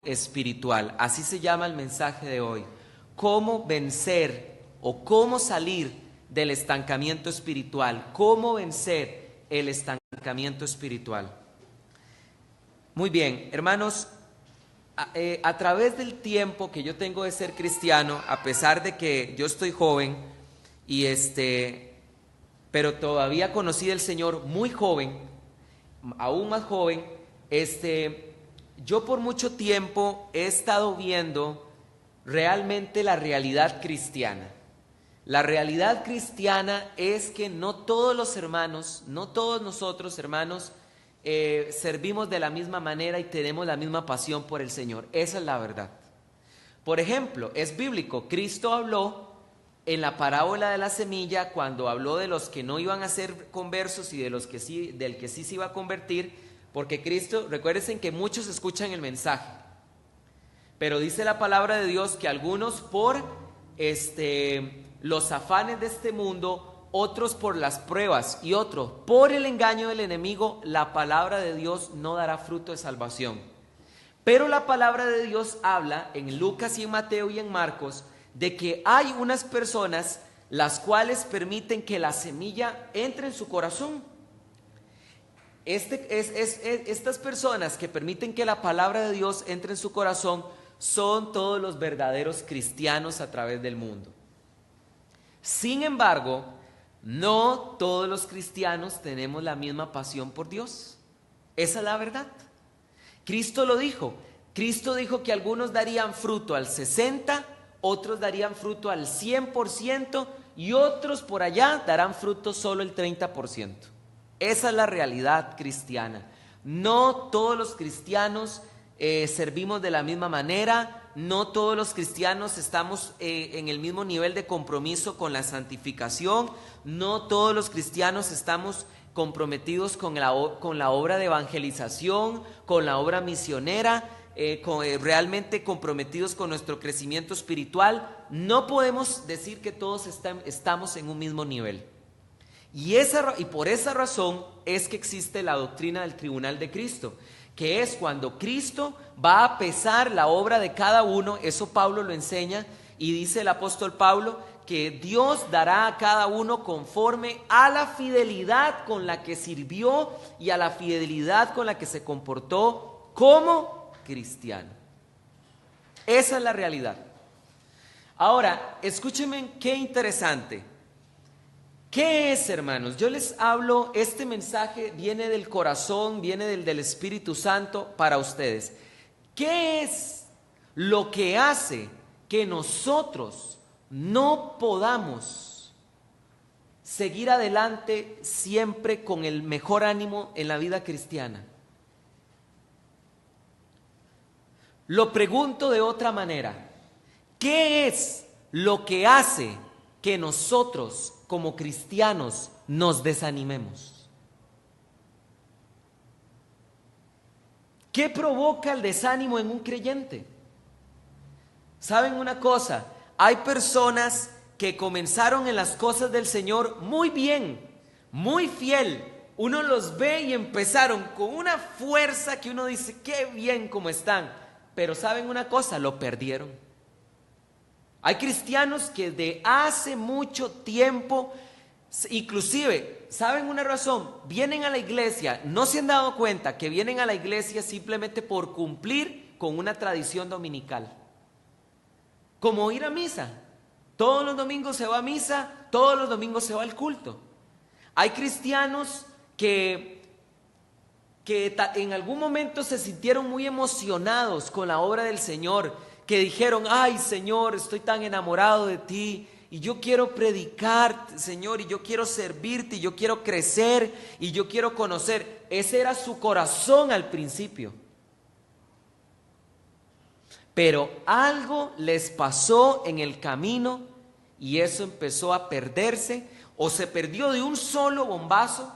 espiritual. Así se llama el mensaje de hoy. ¿Cómo vencer o cómo salir del estancamiento espiritual? ¿Cómo vencer el estancamiento espiritual? Muy bien, hermanos, a través del tiempo que yo tengo de ser cristiano, a pesar de que yo estoy joven y pero todavía conocí del Señor muy joven, aún más joven, yo por mucho tiempo he estado viendo realmente la realidad cristiana. La realidad cristiana es que no todos los hermanos, no todos nosotros hermanos, servimos de la misma manera y tenemos la misma pasión por el Señor. Esa es la verdad. Por ejemplo, es bíblico. Cristo habló en la parábola de la semilla, cuando habló de los que no iban a ser conversos y de los que sí, del que sí se iba a convertir, porque Cristo, recuerden que muchos escuchan el mensaje, pero dice la palabra de Dios que algunos por los afanes de este mundo, otros por las pruebas y otros por el engaño del enemigo, la palabra de Dios no dará fruto de salvación. Pero la palabra de Dios habla en Lucas y en Mateo y en Marcos de que hay unas personas las cuales permiten que la semilla entre en su corazón. Estas personas que permiten que la palabra de Dios entre en su corazón son todos los verdaderos cristianos a través del mundo. Sin embargo, no todos los cristianos tenemos la misma pasión por Dios. Esa es la verdad. Cristo lo dijo. Cristo dijo que algunos darían fruto al 60%, otros darían fruto al 100% y otros por allá darán fruto solo el 30%. Esa es la realidad cristiana. No todos los cristianos servimos de la misma manera, no todos los cristianos estamos en el mismo nivel de compromiso con la santificación, no todos los cristianos estamos comprometidos con la obra de evangelización, con la obra misionera, realmente comprometidos con nuestro crecimiento espiritual. No podemos decir que todos estamos en un mismo nivel. Y por esa razón es que existe la doctrina del tribunal de Cristo, que es cuando Cristo va a pesar la obra de cada uno. Eso Pablo lo enseña, y dice el apóstol Pablo que Dios dará a cada uno conforme a la fidelidad con la que sirvió y a la fidelidad con la que se comportó como cristiano. Esa es la realidad. Ahora, escúchenme qué interesante. ¿Qué es, hermanos? Yo les hablo, este mensaje viene del corazón, viene del Espíritu Santo para ustedes. ¿Qué es lo que hace que nosotros no podamos seguir adelante siempre con el mejor ánimo en la vida cristiana? Lo pregunto de otra manera. ¿Qué es lo que hace que nosotros como cristianos nos desanimemos? ¿Qué provoca el desánimo en un creyente? ¿Saben una cosa? Hay personas que comenzaron en las cosas del Señor muy bien, muy fiel. Uno los ve y empezaron con una fuerza que uno dice, qué bien como están. Pero ¿saben una cosa? Lo perdieron. Hay cristianos que de hace mucho tiempo, inclusive, ¿saben una razón? Vienen a la iglesia, no se han dado cuenta que vienen a la iglesia simplemente por cumplir con una tradición dominical. Como ir a misa. Todos los domingos se va a misa, todos los domingos se va al culto. Hay cristianos que en algún momento se sintieron muy emocionados con la obra del Señor, que dijeron, ay Señor, estoy tan enamorado de ti y yo quiero predicar, Señor, y yo quiero servirte, y yo quiero crecer, y yo quiero conocer. Ese era su corazón al principio. Pero algo les pasó en el camino y eso empezó a perderse, o se perdió de un solo bombazo,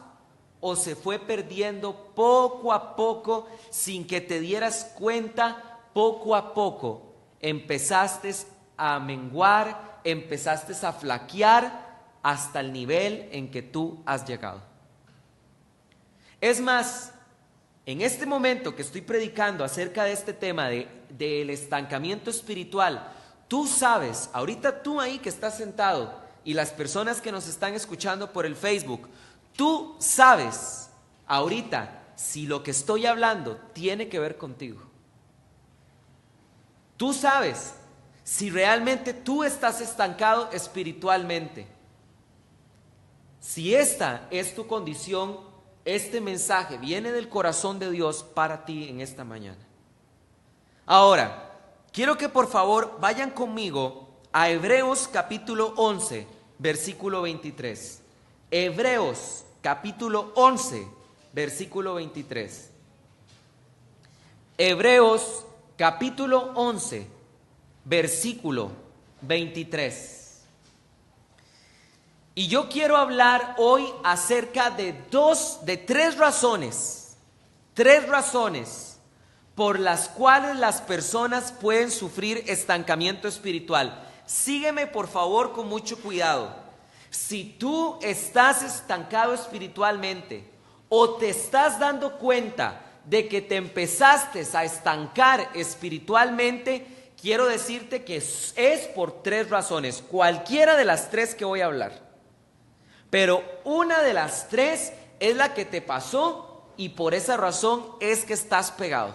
o se fue perdiendo poco a poco sin que te dieras cuenta. Poco a poco empezaste a menguar, empezaste a flaquear hasta el nivel en que tú has llegado. Es más, En este momento que estoy predicando acerca de este tema del estancamiento espiritual, tú sabes, ahorita tú ahí que estás sentado y las personas que nos están escuchando por el Facebook, tú sabes ahorita si lo que estoy hablando tiene que ver contigo. Tú sabes si realmente tú estás estancado espiritualmente. Si esta es tu condición, este mensaje viene del corazón de Dios para ti en esta mañana. Ahora, quiero que por favor vayan conmigo a Hebreos capítulo 11, versículo 23. Hebreos capítulo 11, versículo 23. Hebreos capítulo 11, versículo 23. Y yo quiero hablar hoy acerca de tres razones por las cuales las personas pueden sufrir estancamiento espiritual. Sígueme por favor con mucho cuidado. Si tú estás estancado espiritualmente o te estás dando cuenta de que te empezaste a estancar espiritualmente, quiero decirte que es por tres razones, cualquiera de las tres que voy a hablar. Pero una de las tres es la que te pasó y por esa razón es que estás pegado.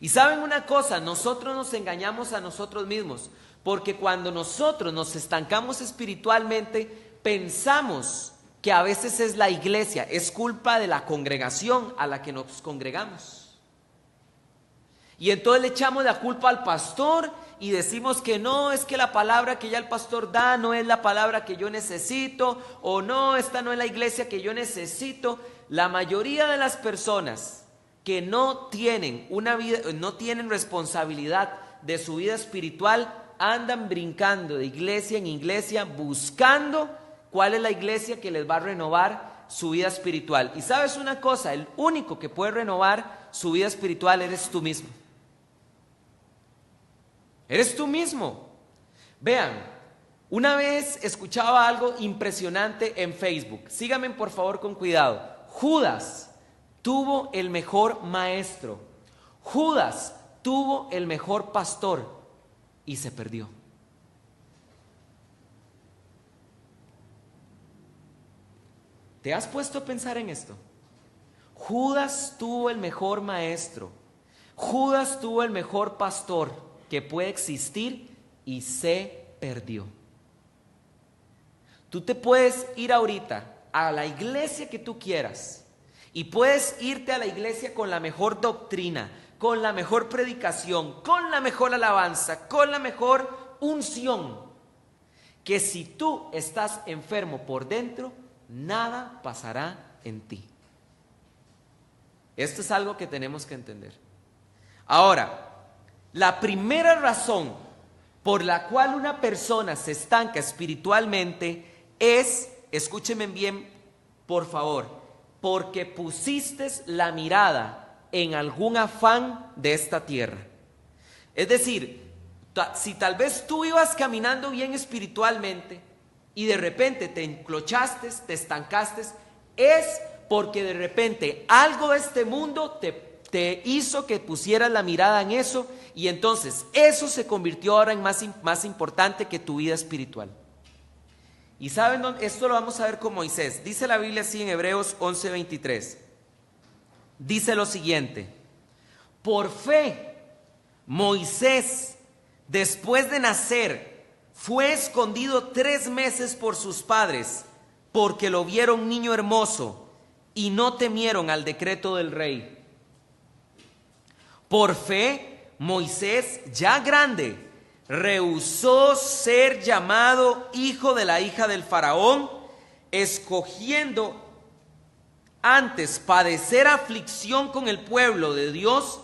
Y saben una cosa, nosotros nos engañamos a nosotros mismos, porque cuando nosotros nos estancamos espiritualmente, pensamos que a veces es la iglesia, es culpa de la congregación a la que nos congregamos. Y entonces le echamos la culpa al pastor y decimos que no, es que la palabra que ya el pastor da no es la palabra que yo necesito, o no, esta no es la iglesia que yo necesito. La mayoría de las personas que no tienen una vida, no tienen responsabilidad de su vida espiritual, andan brincando de iglesia en iglesia buscando cuál es la iglesia que les va a renovar su vida espiritual. Y sabes una cosa, el único que puede renovar su vida espiritual eres tú mismo. Eres tú mismo. Vean, una vez escuchaba algo impresionante en Facebook. Síganme por favor con cuidado. Judas tuvo el mejor maestro. Judas tuvo el mejor pastor y se perdió. ¿Te has puesto a pensar en esto? Judas tuvo el mejor maestro. Judas tuvo el mejor pastor que puede existir y se perdió. Tú te puedes ir ahorita a la iglesia que tú quieras y puedes irte a la iglesia con la mejor doctrina, con la mejor predicación, con la mejor alabanza, con la mejor unción, que si tú estás enfermo por dentro, nada pasará en ti. Esto es algo que tenemos que entender. Ahora, la primera razón por la cual una persona se estanca espiritualmente es, escúchenme bien por favor, porque pusiste la mirada en algún afán de esta tierra. Es decir, si tal vez tú ibas caminando bien espiritualmente y de repente te enclochaste, te estancaste, es porque de repente algo de este mundo te hizo que pusieras la mirada en eso, y entonces eso se convirtió ahora en más importante que tu vida espiritual. Y saben, esto lo vamos a ver con Moisés. Dice la Biblia así en Hebreos 11:23. Dice lo siguiente: por fe, Moisés, después de nacer, fue escondido 3 meses por sus padres, porque lo vieron niño hermoso y no temieron al decreto del rey. Por fe, Moisés, ya grande, rehusó ser llamado hijo de la hija del faraón, escogiendo antes padecer aflicción con el pueblo de Dios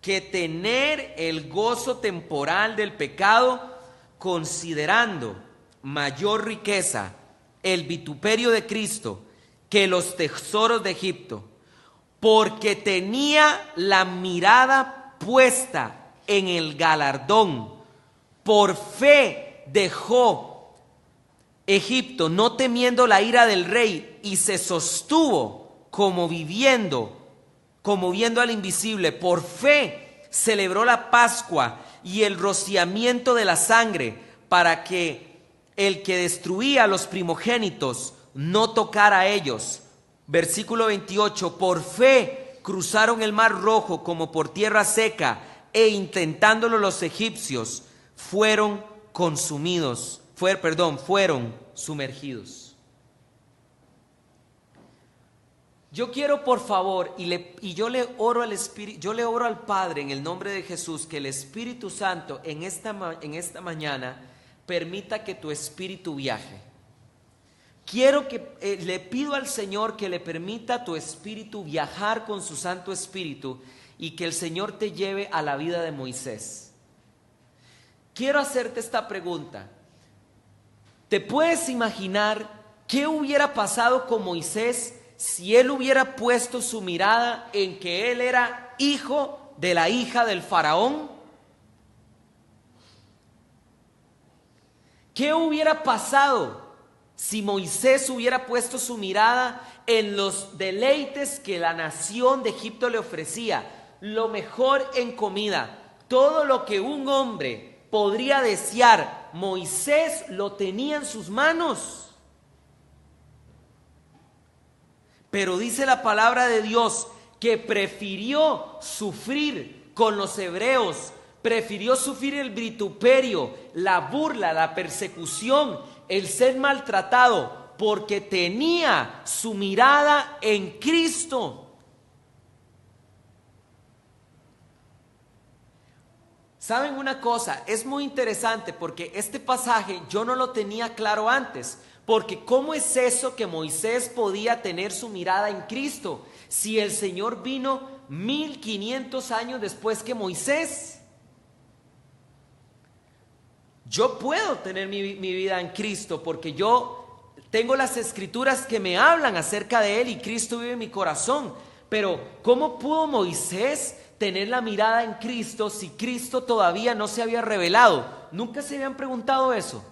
que tener el gozo temporal del pecado, considerando mayor riqueza el vituperio de Cristo que los tesoros de Egipto, porque tenía la mirada puesta en el galardón. Por fe dejó Egipto, no temiendo la ira del rey, y se sostuvo como como viendo al invisible. Por fe celebró la Pascua y el rociamiento de la sangre, para que el que destruía a los primogénitos no tocara a ellos. Versículo 28, por fe cruzaron el mar Rojo como por tierra seca, e intentándolo los egipcios fueron sumergidos. Yo quiero, por favor, yo le oro al Padre en el nombre de Jesús, que el Espíritu Santo en esta mañana permita que tu espíritu viaje. Le pido al Señor que le permita a tu espíritu viajar con su Santo Espíritu, y que el Señor te lleve a la vida de Moisés. Quiero hacerte esta pregunta. ¿Te puedes imaginar qué hubiera pasado con Moisés si él hubiera puesto su mirada en que él era hijo de la hija del faraón? ¿Qué hubiera pasado si Moisés hubiera puesto su mirada en los deleites que la nación de Egipto le ofrecía? Lo mejor en comida, todo lo que un hombre podría desear, Moisés lo tenía en sus manos. Pero dice la palabra de Dios que prefirió sufrir con los hebreos, prefirió sufrir el vituperio, la burla, la persecución, el ser maltratado, porque tenía su mirada en Cristo. ¿Saben una cosa? Es muy interesante, porque este pasaje yo no lo tenía claro antes. Porque ¿cómo es eso que Moisés podía tener su mirada en Cristo si el Señor vino 1500 años después que Moisés? Yo puedo tener mi vida en Cristo porque yo tengo las escrituras que me hablan acerca de Él y Cristo vive en mi corazón. Pero ¿cómo pudo Moisés tener la mirada en Cristo si Cristo todavía no se había revelado? ¿Nunca se habían preguntado eso?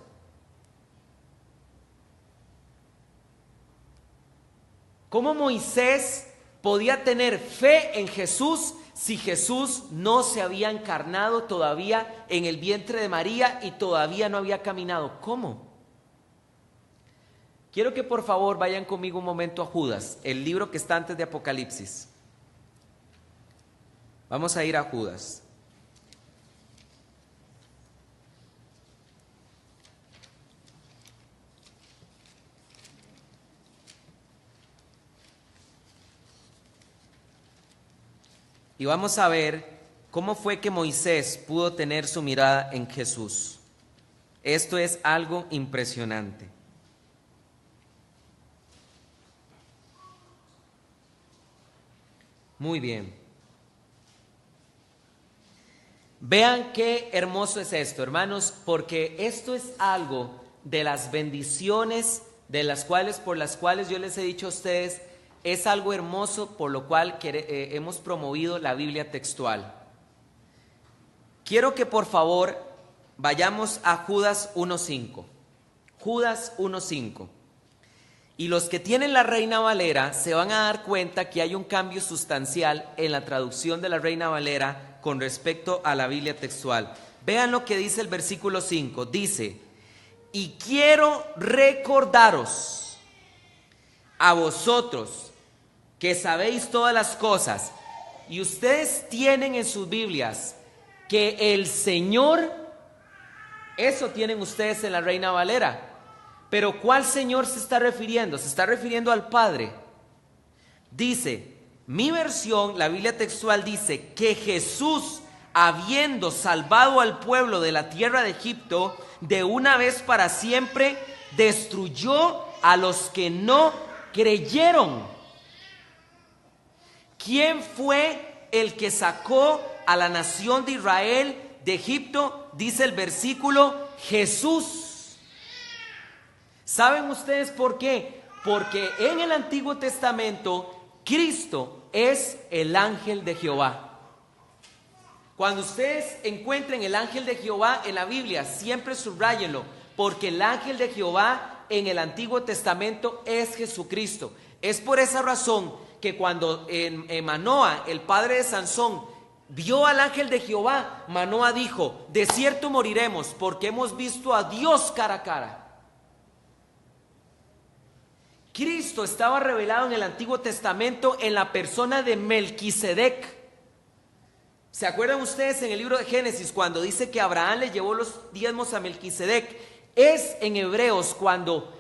¿Cómo Moisés podía tener fe en Jesús si Jesús no se había encarnado todavía en el vientre de María y todavía no había caminado? ¿Cómo? Quiero que por favor vayan conmigo un momento a Judas, el libro que está antes de Apocalipsis. Vamos a ir a Judas. Y vamos a ver cómo fue que Moisés pudo tener su mirada en Jesús. Esto es algo impresionante. Muy bien. Vean qué hermoso es esto, hermanos, porque esto es algo de las bendiciones por las cuales yo les he dicho a ustedes, es algo hermoso por lo cual hemos promovido la Biblia textual. Quiero que por favor vayamos a Judas 1:5. Judas 1:5. Y los que tienen la Reina Valera se van a dar cuenta que hay un cambio sustancial en la traducción de la Reina Valera con respecto a la Biblia textual. Vean lo que dice el versículo 5. Dice: y quiero recordaros a vosotros que sabéis todas las cosas, y ustedes tienen en sus Biblias que el Señor, eso tienen ustedes en la Reina Valera. Pero ¿cuál Señor se está refiriendo? Se está refiriendo al Padre. Dice, mi versión, la Biblia textual dice que Jesús, habiendo salvado al pueblo de la tierra de Egipto, de una vez para siempre destruyó a los que no creyeron. ¿Quién fue el que sacó a la nación de Israel de Egipto? Dice el versículo, Jesús. ¿Saben ustedes por qué? Porque en el Antiguo Testamento Cristo es el ángel de Jehová. Cuando ustedes encuentren el ángel de Jehová en la Biblia, siempre subráyenlo, porque el ángel de Jehová en el Antiguo Testamento es Jesucristo. Es por esa razón que cuando Manoa, el padre de Sansón, vio al ángel de Jehová, Manoa dijo: de cierto moriremos, porque hemos visto a Dios cara a cara. Cristo estaba revelado en el Antiguo Testamento en la persona de Melquisedec. ¿Se acuerdan ustedes en el libro de Génesis cuando dice que Abraham le llevó los diezmos a Melquisedec? Es en Hebreos cuando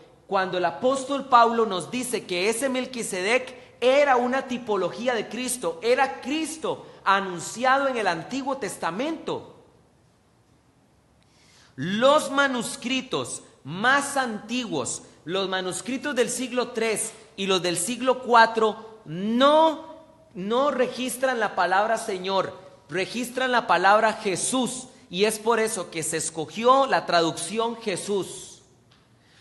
el apóstol Pablo nos dice que ese Melquisedec era una tipología de Cristo, era Cristo anunciado en el Antiguo Testamento. Los manuscritos más antiguos, los manuscritos del siglo III y los del siglo IV, no registran la palabra Señor, registran la palabra Jesús, y es por eso que se escogió la traducción Jesús.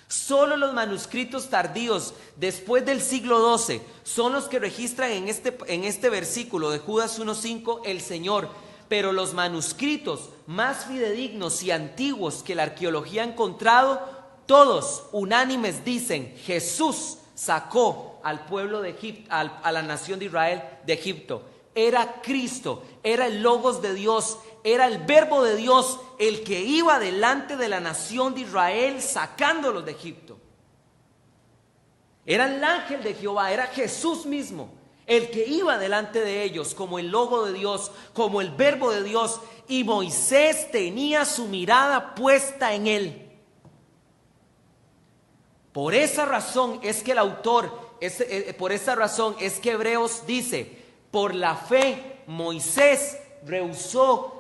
Solo los manuscritos tardíos después del siglo XII son los que registran en este versículo de Judas 1:5 el Señor. Pero los manuscritos más fidedignos y antiguos que la arqueología ha encontrado, todos unánimes dicen: Jesús sacó al pueblo de Egipto, a la nación de Israel de Egipto. Era Cristo, era el Logos de Dios, era el Verbo de Dios el que iba delante de la nación de Israel sacándolos de Egipto. Era el ángel de Jehová, era Jesús mismo el que iba delante de ellos como el Logo de Dios, como el Verbo de Dios, y Moisés tenía su mirada puesta en él. Por esa razón es que el autor, por esa razón es que Hebreos dice: por la fe Moisés rehusó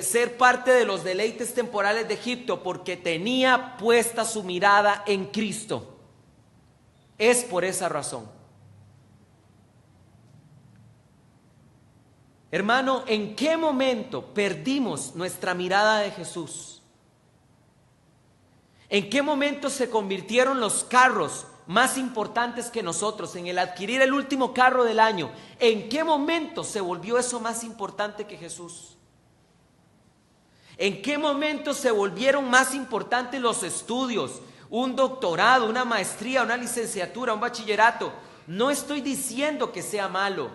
ser parte de los deleites temporales de Egipto, porque tenía puesta su mirada en Cristo. Es por esa razón. Hermano, ¿en qué momento perdimos nuestra mirada de Jesús? ¿En qué momento se convirtieron los carros más importantes que nosotros en el adquirir el último carro del año? ¿En qué momento se volvió eso más importante que Jesús? ¿En qué momento se volvieron más importantes los estudios? Un doctorado, una maestría, una licenciatura, un bachillerato. No estoy diciendo que sea malo,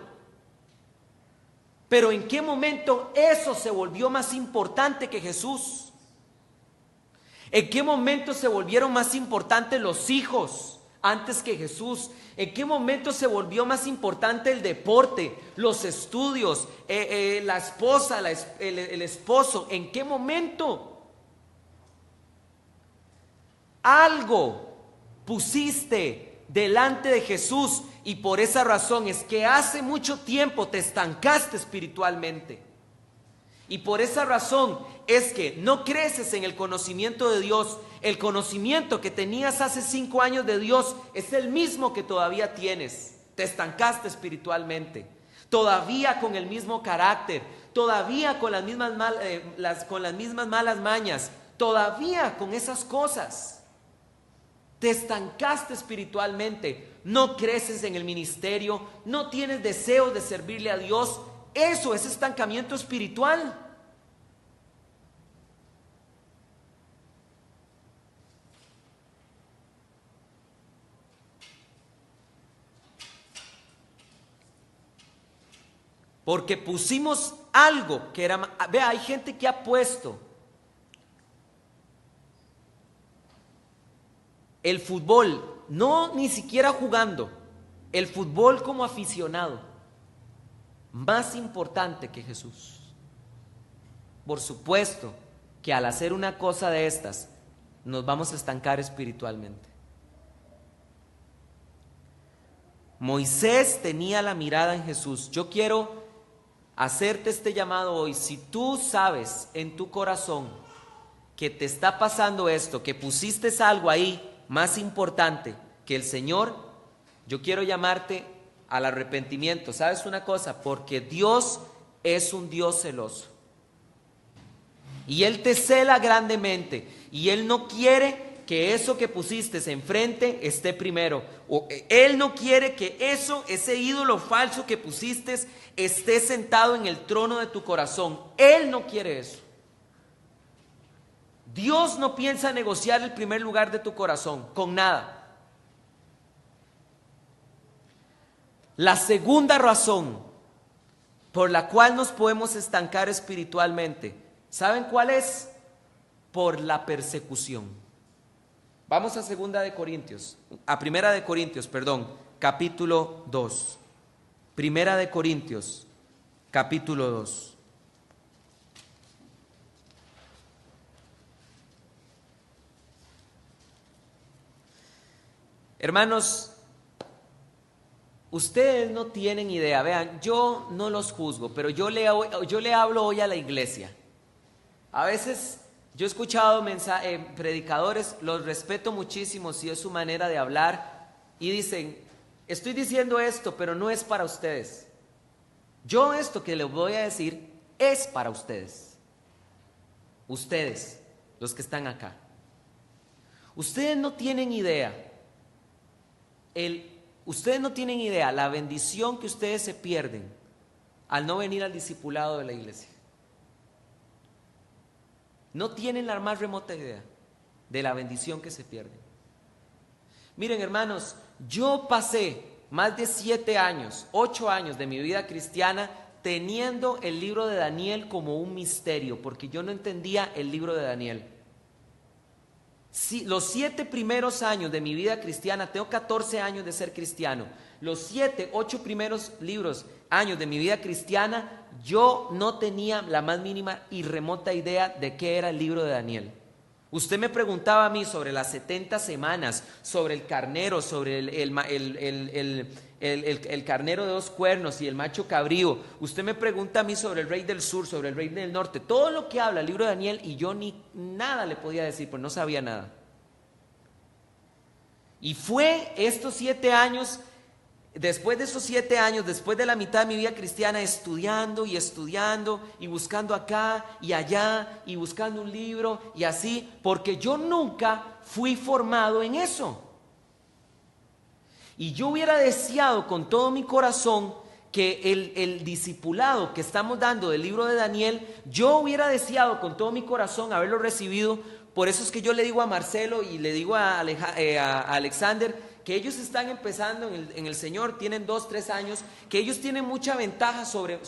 pero ¿en qué momento eso se volvió más importante que Jesús? ¿En qué momento se volvieron más importantes los hijos antes que Jesús? ¿En qué momento se volvió más importante el deporte, los estudios, la esposa, el esposo? ¿En qué momento? Algo pusiste delante de Jesús, y por esa razón es que hace mucho tiempo te estancaste espiritualmente. Y por esa razón es que no creces en el conocimiento de Dios. El conocimiento que tenías hace 5 años de Dios es el mismo que todavía tienes. Te estancaste espiritualmente, todavía con el mismo carácter, todavía con las mismas malas mañas, todavía con esas cosas. Te estancaste espiritualmente, no creces en el ministerio, no tienes deseos de servirle a Dios. Eso es estancamiento espiritual. Porque pusimos algo que era... Vea, hay gente que ha puesto el fútbol, no ni siquiera jugando, el fútbol como aficionado, más importante que Jesús. Por supuesto que al hacer una cosa de estas nos vamos a estancar espiritualmente. Moisés tenía la mirada en Jesús. Yo quiero hacerte este llamado hoy. Si tú sabes en tu corazón que te está pasando esto, que pusiste algo ahí más importante que el Señor, yo quiero llamarte al arrepentimiento. ¿Sabes una cosa? Porque Dios es un Dios celoso, y Él te cela grandemente, y Él no quiere que eso que pusiste enfrente esté primero. Él no quiere que ese ídolo falso que pusiste esté sentado en el trono de tu corazón. Él no quiere eso. Dios no piensa negociar el primer lugar de tu corazón con nada. La segunda razón por la cual nos podemos estancar espiritualmente, ¿saben cuál es? Por la persecución. Vamos a Primera de Corintios, capítulo 2. Primera de Corintios, capítulo 2. Hermanos, ustedes no tienen idea. Vean, yo no los juzgo, pero yo le hablo hoy a la iglesia. A veces yo he escuchado predicadores, los respeto muchísimo si es su manera de hablar, y dicen, estoy diciendo esto, pero no es para ustedes. Yo esto que les voy a decir es para ustedes. Ustedes, los que están acá. Ustedes no tienen idea. Ustedes no tienen idea la bendición que ustedes se pierden al no venir al discipulado de la iglesia. No tienen la más remota idea de la bendición que se pierden. Miren, hermanos, yo pasé más de 7 años, 8 años de mi vida cristiana teniendo el libro de Daniel como un misterio, porque yo no entendía el libro de Daniel. Los 7 primeros años de mi vida cristiana, tengo 14 años de ser cristiano, los 7, 8 primeros años de mi vida cristiana, yo no tenía la más mínima y remota idea de qué era el libro de Daniel. Usted me preguntaba a mí sobre las 70 semanas, sobre el carnero, sobre el carnero de 2 cuernos y el macho cabrío. Usted me pregunta a mí sobre el rey del sur, sobre el rey del norte, todo lo que habla el libro de Daniel, y yo ni nada le podía decir, pues no sabía nada. Y fue estos 7 años, después de esos 7 años, después de la mitad de mi vida cristiana, estudiando y buscando acá y allá y buscando un libro y así, porque yo nunca fui formado en eso. Y yo hubiera deseado con todo mi corazón que el discipulado que estamos dando del libro de Daniel, yo hubiera deseado con todo mi corazón haberlo recibido. Por eso es que yo le digo a Marcelo y le digo a Alexander que ellos están empezando en el Señor, tienen 2, 3 años, que ellos tienen mucha ventaja sobre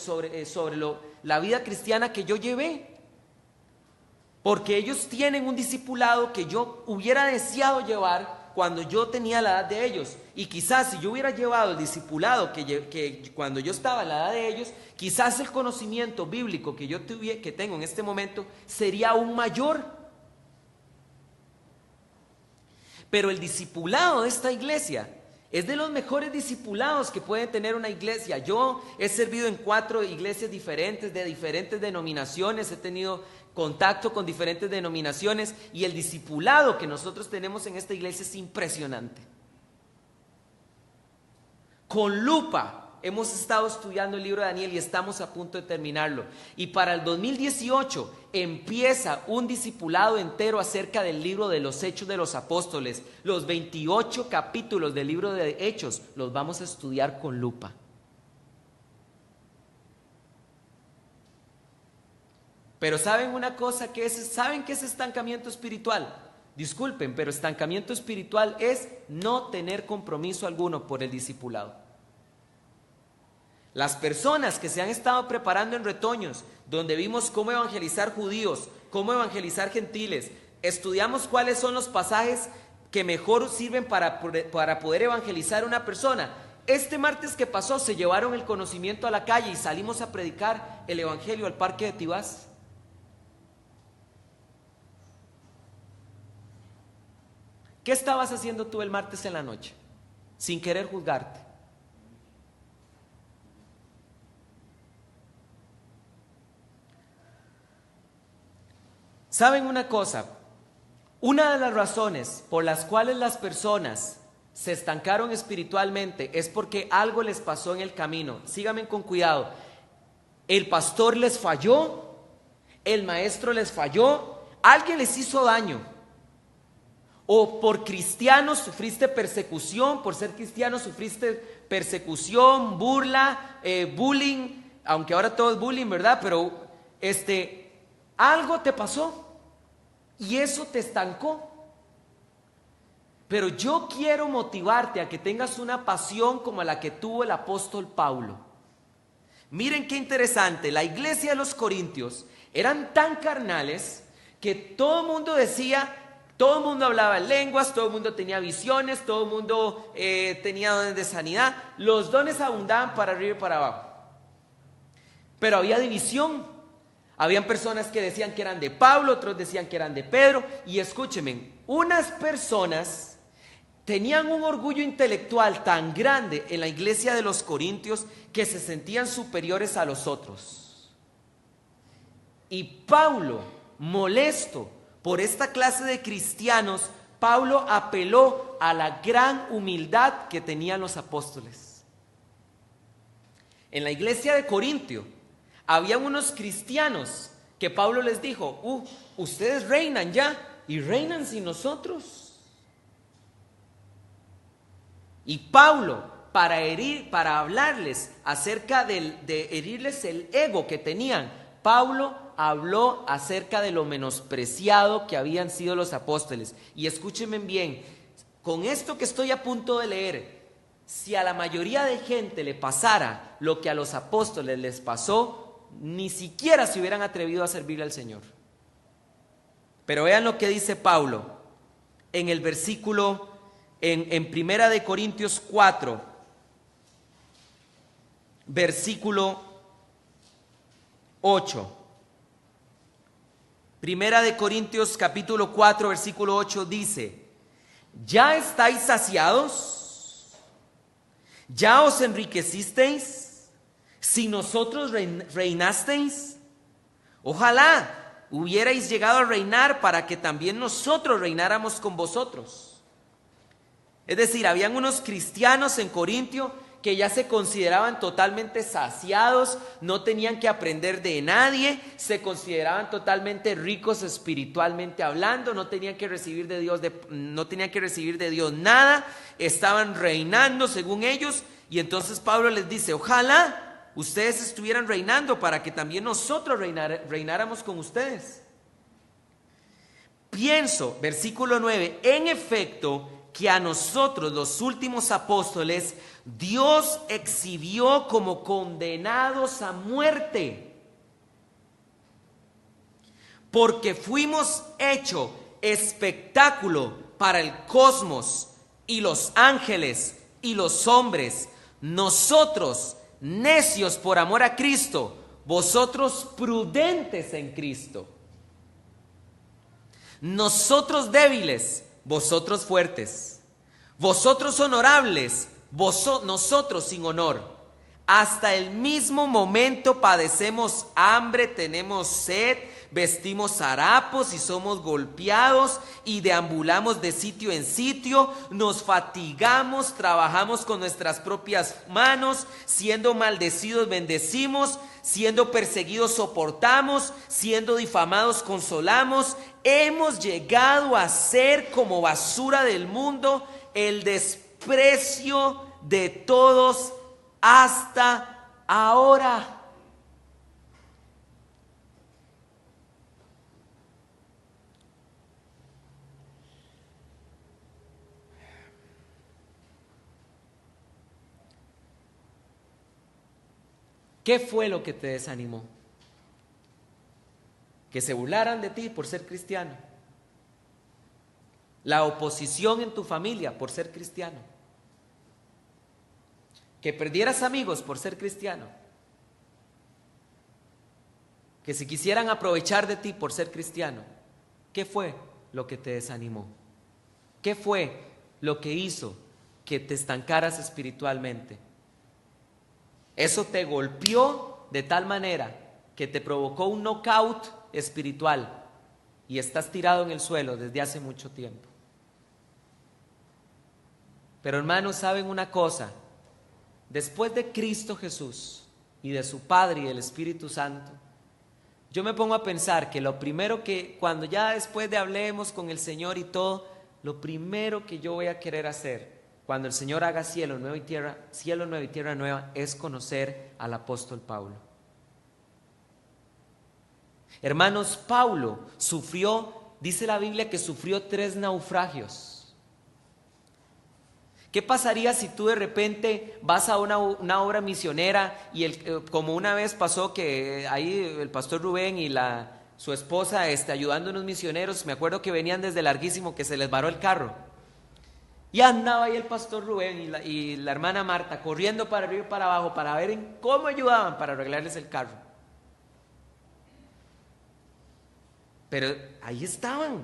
la vida cristiana que yo llevé. Porque ellos tienen un discipulado que yo hubiera deseado llevar cuando yo tenía la edad de ellos. Y quizás si yo hubiera llevado el discipulado que cuando yo estaba en la edad de ellos, quizás el conocimiento bíblico que tengo en este momento sería aún mayor. Pero el discipulado de esta iglesia es de los mejores discipulados que puede tener una iglesia. Yo he servido en 4 iglesias diferentes, de diferentes denominaciones, he tenido contacto con diferentes denominaciones, y el discipulado que nosotros tenemos en esta iglesia es impresionante. Con lupa hemos estado estudiando el libro de Daniel y estamos a punto de terminarlo. Y para el 2018 empieza un discipulado entero acerca del libro de los Hechos de los Apóstoles. Los 28 capítulos del libro de Hechos los vamos a estudiar con lupa. Pero ¿saben una cosa? ¿Saben qué es estancamiento espiritual? Disculpen, pero estancamiento espiritual es no tener compromiso alguno por el discipulado. Las personas que se han estado preparando en retoños, donde vimos cómo evangelizar judíos, cómo evangelizar gentiles, estudiamos cuáles son los pasajes que mejor sirven para poder evangelizar a una persona. Este martes que pasó se llevaron el conocimiento a la calle y salimos a predicar el evangelio al parque de Tibás. ¿Qué estabas haciendo tú el martes en la noche? Sin querer juzgarte. ¿Saben una cosa? Una de las razones por las cuales las personas se estancaron espiritualmente es porque algo les pasó en el camino. Síganme con cuidado. El pastor les falló, el maestro les falló, alguien les hizo daño. O por cristianos sufriste persecución, por ser cristiano sufriste persecución, burla, bullying, aunque ahora todo es bullying, ¿verdad? Pero algo te pasó y eso te estancó. Pero yo quiero motivarte a que tengas una pasión como la que tuvo el apóstol Pablo. Miren qué interesante, la iglesia de los Corintios eran tan carnales que todo el mundo decía, todo el mundo hablaba en lenguas, todo el mundo tenía visiones, todo el mundo tenía dones de sanidad, los dones abundaban para arriba y para abajo. Pero había división, habían personas que decían que eran de Pablo, otros decían que eran de Pedro, y escúchenme, unas personas tenían un orgullo intelectual tan grande en la iglesia de los Corintios que se sentían superiores a los otros. Y Pablo, molesto por esta clase de cristianos, Pablo apeló a la gran humildad que tenían los apóstoles. En la iglesia de Corintio había unos cristianos que Pablo les dijo, ustedes reinan ya y reinan sin nosotros. Y Pablo, para hablarles acerca de herirles el ego que tenían, Pablo habló acerca de lo menospreciado que habían sido los apóstoles. Y escúchenme bien, con esto que estoy a punto de leer, si a la mayoría de gente le pasara lo que a los apóstoles les pasó, ni siquiera se hubieran atrevido a servirle al Señor. Pero vean lo que dice Pablo en el versículo en Primera de Corintios 4, versículo 8. Primera de Corintios capítulo 4, versículo 8 dice: ¿ya estáis saciados? ¿Ya os enriquecisteis? Si nosotros reinasteis, ojalá hubierais llegado a reinar para que también nosotros reináramos con vosotros. Es decir, habían unos cristianos en Corintio que ya se consideraban totalmente saciados, no tenían que aprender de nadie, se consideraban totalmente ricos espiritualmente hablando, no tenían que recibir de Dios nada, estaban reinando según ellos, y entonces Pablo les dice: ojalá ustedes estuvieran reinando para que también nosotros reináramos con ustedes. Pienso, versículo 9, en efecto, que a nosotros, los últimos apóstoles, Dios exhibió como condenados a muerte, porque fuimos hecho espectáculo para el cosmos y los ángeles y los hombres, nosotros necios por amor a Cristo, vosotros prudentes en Cristo, nosotros débiles, vosotros fuertes, vosotros honorables, nosotros sin honor. Hasta el mismo momento padecemos hambre, tenemos sed, vestimos harapos y somos golpeados y deambulamos de sitio en sitio, nos fatigamos, trabajamos con nuestras propias manos, siendo maldecidos bendecimos, siendo perseguidos soportamos, siendo difamados consolamos. Hemos llegado a ser como basura del mundo, el desprecio de todos hasta ahora. ¿Qué fue lo que te desanimó? Que se burlaran de ti por ser cristiano. La oposición en tu familia por ser cristiano. Que perdieras amigos por ser cristiano. Que se quisieran aprovechar de ti por ser cristiano. ¿Qué fue lo que te desanimó? ¿Qué fue lo que hizo que te estancaras espiritualmente? Eso te golpeó de tal manera que te provocó un knockout espiritual y estás tirado en el suelo desde hace mucho tiempo. Pero hermanos, ¿saben una cosa? Después de Cristo Jesús y de su Padre y del Espíritu Santo, yo me pongo a pensar que lo primero que, cuando ya después de hablemos con el Señor y todo, lo primero que yo voy a querer hacer cuando el Señor haga cielo nuevo y tierra nueva, es conocer al apóstol Pablo. Hermanos, Pablo sufrió, dice la Biblia que sufrió 3 naufragios. ¿Qué pasaría si tú de repente vas a una obra misionera y como una vez pasó que ahí el pastor Rubén y su esposa ayudando a unos misioneros, me acuerdo que venían desde larguísimo, que se les varó el carro y andaba ahí el pastor Rubén y la hermana Marta corriendo para arriba y para abajo para ver en cómo ayudaban para arreglarles el carro? Pero ahí estaban,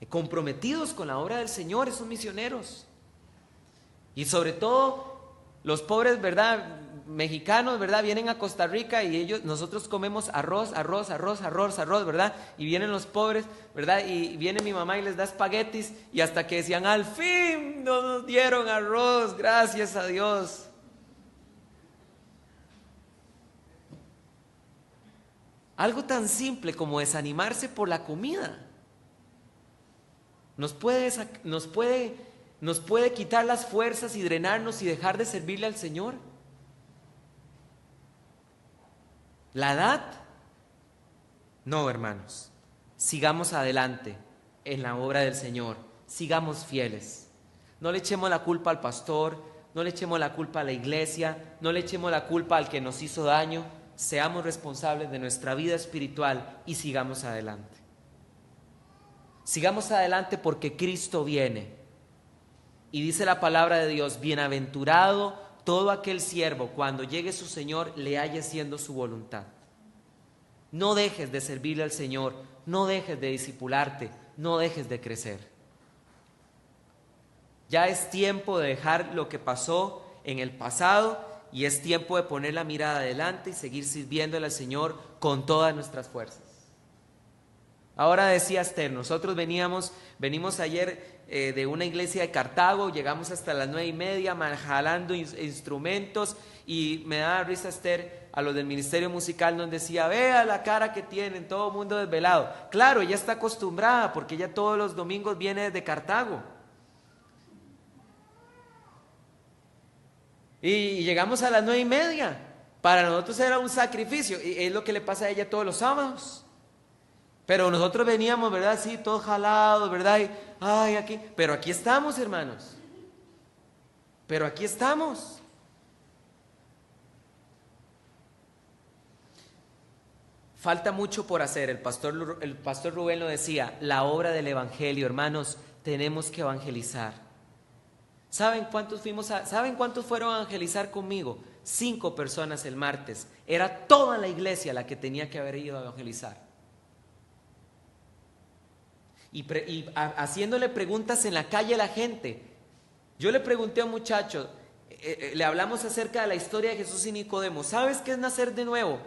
comprometidos con la obra del Señor, esos misioneros. Y sobre todo los pobres, ¿verdad?, mexicanos, ¿verdad?, vienen a Costa Rica y nosotros comemos arroz, ¿verdad? Y vienen los pobres, ¿verdad? Y viene mi mamá y les da espaguetis y hasta que decían, al fin nos dieron arroz, gracias a Dios. Algo tan simple como desanimarse por la comida nos puede quitar las fuerzas y drenarnos y dejar de servirle al Señor. ¿La edad? No, hermanos. Sigamos adelante en la obra del Señor. Sigamos fieles. No le echemos la culpa al pastor, no le echemos la culpa a la iglesia, no le echemos la culpa al que nos hizo daño. Seamos responsables de nuestra vida espiritual y sigamos adelante. Sigamos adelante porque Cristo viene. Y dice la palabra de Dios, bienaventurado todo aquel siervo cuando llegue su Señor le haya haciendo su voluntad. No dejes de servirle al Señor, no dejes de discipularte, no dejes de crecer. Ya es tiempo de dejar lo que pasó en el pasado y es tiempo de poner la mirada adelante y seguir sirviéndole al Señor con todas nuestras fuerzas. Ahora decía Esther, nosotros venimos ayer de una iglesia de Cartago, llegamos hasta las 9:30 jalando instrumentos y me daba risa Esther a los del ministerio musical donde decía, vea la cara que tienen, todo el mundo desvelado. Claro, ella está acostumbrada porque ella todos los domingos viene desde Cartago. Y llegamos a las 9:30, para nosotros era un sacrificio y es lo que le pasa a ella todos los sábados. Pero nosotros veníamos, ¿verdad? Sí, todos jalados, ¿verdad? Y, ay, aquí. Pero aquí estamos, hermanos. Pero aquí estamos. Falta mucho por hacer. El pastor Rubén lo decía, la obra del evangelio, hermanos, tenemos que evangelizar. ¿Saben cuántos fueron a evangelizar conmigo? 5 personas el martes. Era toda la iglesia la que tenía que haber ido a evangelizar. Y haciéndole preguntas en la calle a la gente. Yo le pregunté a un muchacho, le hablamos acerca de la historia de Jesús y Nicodemo. ¿Sabes qué es nacer de nuevo?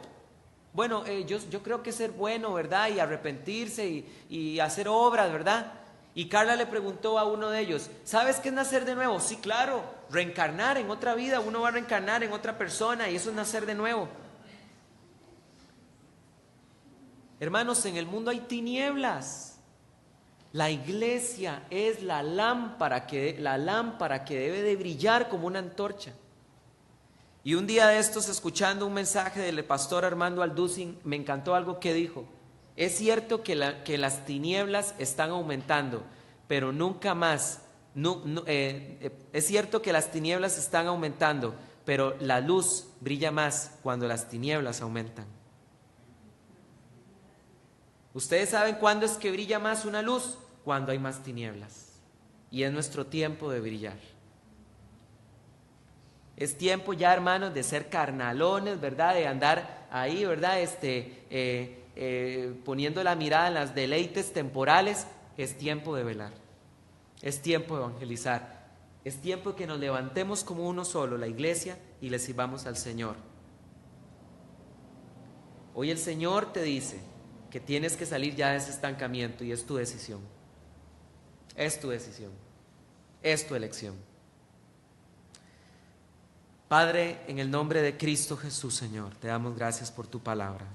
Bueno, yo creo que es ser bueno, ¿verdad? Y arrepentirse y hacer obras, ¿verdad? Y Carla le preguntó a uno de ellos, ¿sabes qué es nacer de nuevo? Sí, claro, reencarnar en otra vida, uno va a reencarnar en otra persona y eso es nacer de nuevo. Hermanos, en el mundo hay tinieblas. La iglesia es la lámpara que debe de brillar como una antorcha. Y un día de estos, escuchando un mensaje del pastor Armando Alducin, me encantó algo que dijo. Es cierto que las tinieblas están aumentando, pero nunca más. Es cierto que las tinieblas están aumentando, pero la luz brilla más cuando las tinieblas aumentan. ¿Ustedes saben cuándo es que brilla más una luz? Cuando hay más tinieblas. Y es nuestro tiempo de brillar. Es tiempo ya, hermanos, de ser carnalones, ¿verdad? De andar ahí, ¿verdad? Poniendo la mirada en las deleites temporales. Es tiempo de velar. Es tiempo de evangelizar. Es tiempo que nos levantemos como uno solo, la iglesia, y le sirvamos al Señor. Hoy el Señor te dice que tienes que salir ya de ese estancamiento y es tu decisión. Es tu decisión. Es tu elección. Padre, en el nombre de Cristo Jesús, Señor, te damos gracias por tu palabra.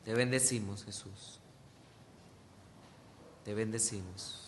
Te bendecimos, Jesús. Te bendecimos.